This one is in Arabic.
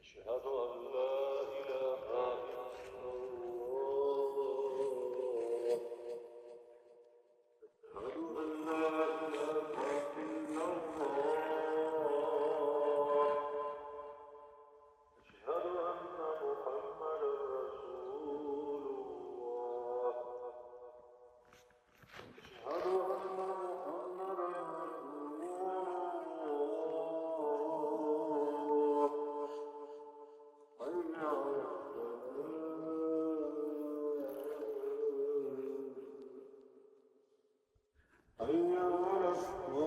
أشهد أن لا إله إلا الله. أشهد أن لا إله إلا الله. أشهد أن محمدا رسول الله. أشهد أن محمدا رسول الله. حي على الصلاة. حي على الصلاة.